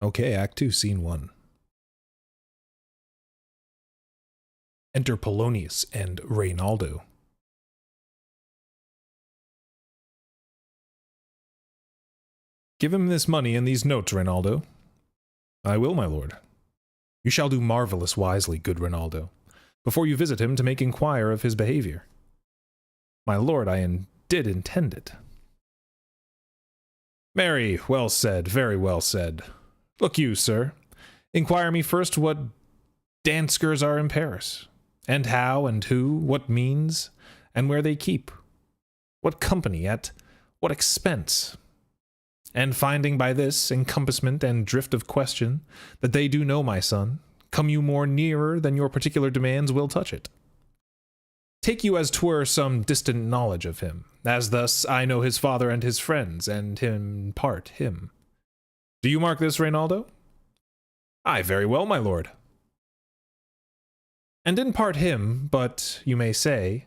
Okay, Act 2, Scene 1. Enter Polonius and Reynaldo. Give him this money and these notes, Reynaldo. I will, my lord. You shall do marvelous wisely, good Reynaldo, before you visit him to make inquire of his behavior. My lord, I did intend it. Marry, well said, very well said. Look you, sir, inquire me first what danskers are in Paris, and how and who, what means, and where they keep, what company, at what expense. And finding by this encompassment and drift of question that they do know my son, come you more nearer than your particular demands will touch it. Take you as 'twere some distant knowledge of him, as thus I know his father and his friends, and in part him. Do you mark this, Reynaldo? Aye, very well, my lord. And in part him, but, you may say,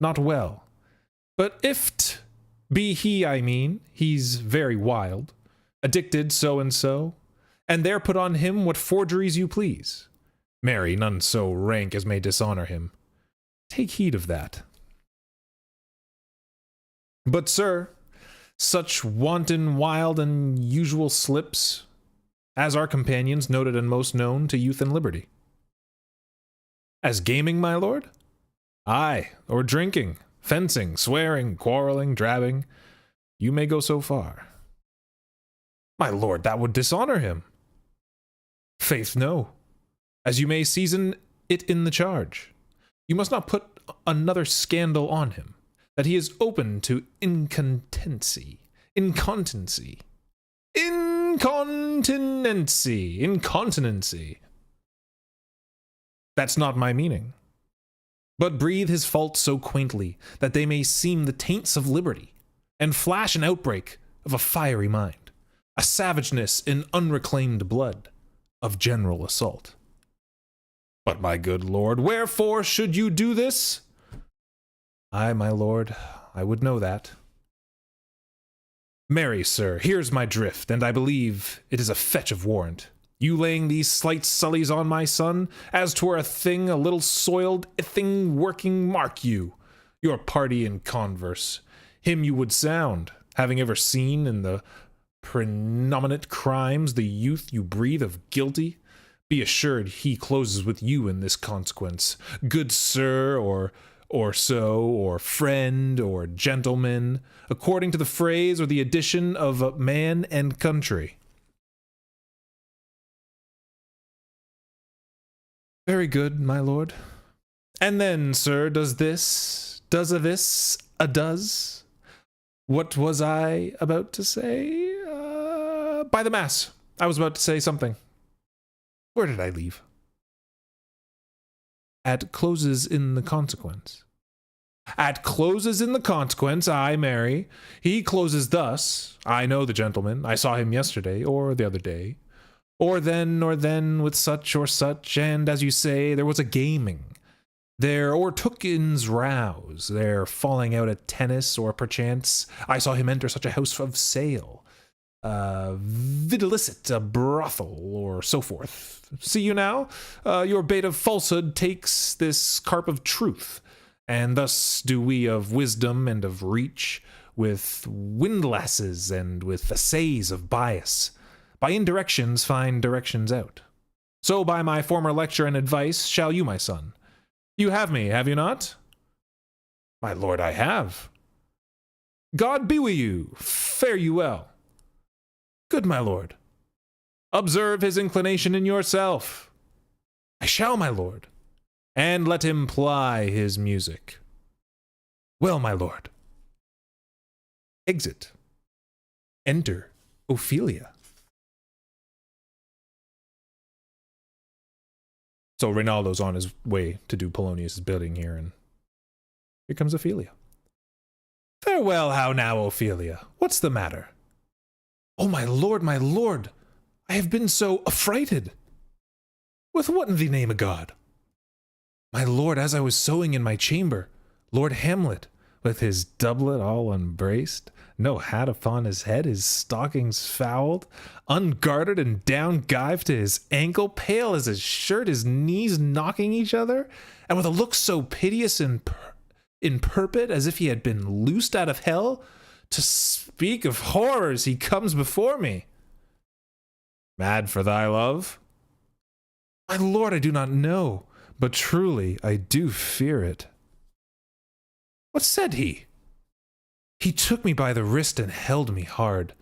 not well. But if't be he, I mean, he's very wild, addicted so, and there put on him what forgeries you please. Marry, none so rank as may dishonor him. Take heed of that. But, sir, such wanton, wild, and usual slips, as our companions noted and most known to youth and liberty. As gaming, my lord? Aye, or drinking, fencing, swearing, quarreling, drabbing. You may go so far. My lord, that would dishonor him. Faith, no. As you may season it in the charge. You must not put another scandal on him, that he is open to incontinency. That's not my meaning. But breathe his faults so quaintly that they may seem the taints of liberty, and flash an outbreak of a fiery mind, a savageness in unreclaimed blood, of general assault. But, my good lord, wherefore should you do this? Aye, my lord, I would know that. Marry, sir, here's my drift, and I believe it is a fetch of warrant. You laying these slight sullies on my son, as 'twere a thing a little soiled, a thing working, mark you, your party in converse. Him you would sound, having ever seen in the predominant crimes the youth you breathe of guilty. Be assured he closes with you in this consequence, good sir, or friend, or gentleman, according to the phrase or the addition of man and country. Very good, my lord. And then, sir, does what was I about to say? By the mass, I was about to say something. Where did I leave? At closes in the consequence. At closes in the consequence, I marry. He closes thus. I know the gentleman. I saw him yesterday, or the other day. Or then, with such or such, and as you say, there was a gaming. There o'ertookens rouse, there falling out at tennis, or perchance, I saw him enter such a house of sale. Videlicet, a brothel, or so forth. See you now? Your bait of falsehood takes this carp of truth, and thus do we of wisdom and of reach, with windlasses and with assays of bias, by indirections find directions out. So by my former lecture and advice shall you, my son. You have me, have you not? My lord, I have. God be with you, fare you well. Good, my lord. Observe his inclination in yourself. I shall, my lord. And let him ply his music. Well, my lord. Exit. Enter Ophelia. So Reynaldo's on his way to do Polonius' bidding here, and here comes Ophelia. Farewell, how now, Ophelia? What's the matter? Oh, my lord, I have been so affrighted. With what in the name of God? My lord, as I was sewing in my chamber, Lord Hamlet, with his doublet all unbraced, no hat upon his head, his stockings fouled, ungartered and down-gyved to his ankle, pale as his shirt, his knees knocking each other, and with a look so piteous and imperpet as if he had been loosed out of hell, to speak of horrors, he comes before me. Mad for thy love? My lord, I do not know, but truly I do fear it. What said he? He took me by the wrist and held me hard.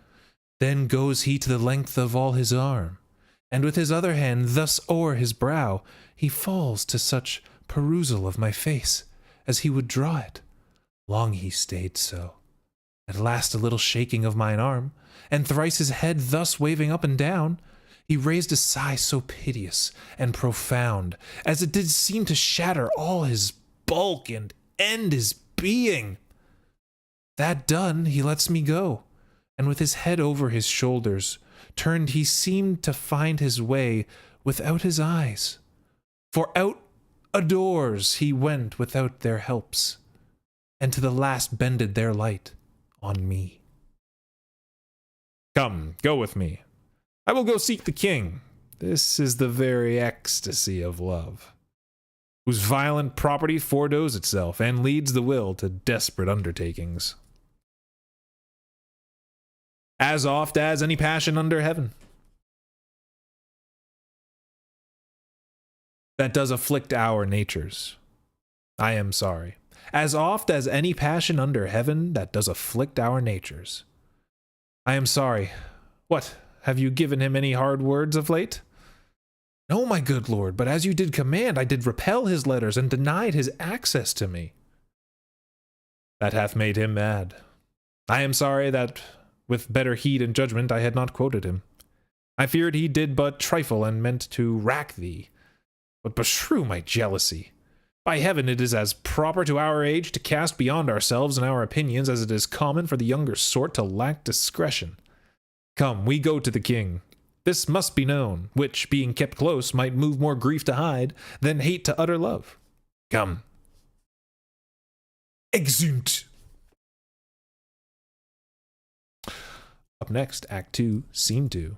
Then goes he to the length of all his arm, and with his other hand thus o'er his brow, he falls to such perusal of my face, as he would draw it. Long he stayed so. At last a little shaking of mine arm, and thrice his head thus waving up and down, he raised a sigh so piteous and profound, as it did seem to shatter all his bulk and end his being. That done, he lets me go, and with his head over his shoulders, turned he seemed to find his way without his eyes. For out a doors he went without their helps, and to the last bended their light on me. Come, go with me. I will go seek the king. This is the very ecstasy of love, whose violent property foredoes itself and leads the will to desperate undertakings. As oft as any passion under heaven that does afflict our natures. I am sorry. As oft as any passion under heaven that does afflict our natures. I am sorry. What, have you given him any hard words of late? No, my good lord, but as you did command, I did repel his letters and denied his access to me. That hath made him mad. I am sorry that with better heed and judgment I had not quoted him. I feared he did but trifle and meant to rack thee. But beshrew my jealousy. By heaven, it is as proper to our age to cast beyond ourselves and our opinions as it is common for the younger sort to lack discretion. Come, we go to the king. This must be known, which, being kept close, might move more grief to hide than hate to utter love. Come. Exeunt. Up next, Act 2, Scene 2.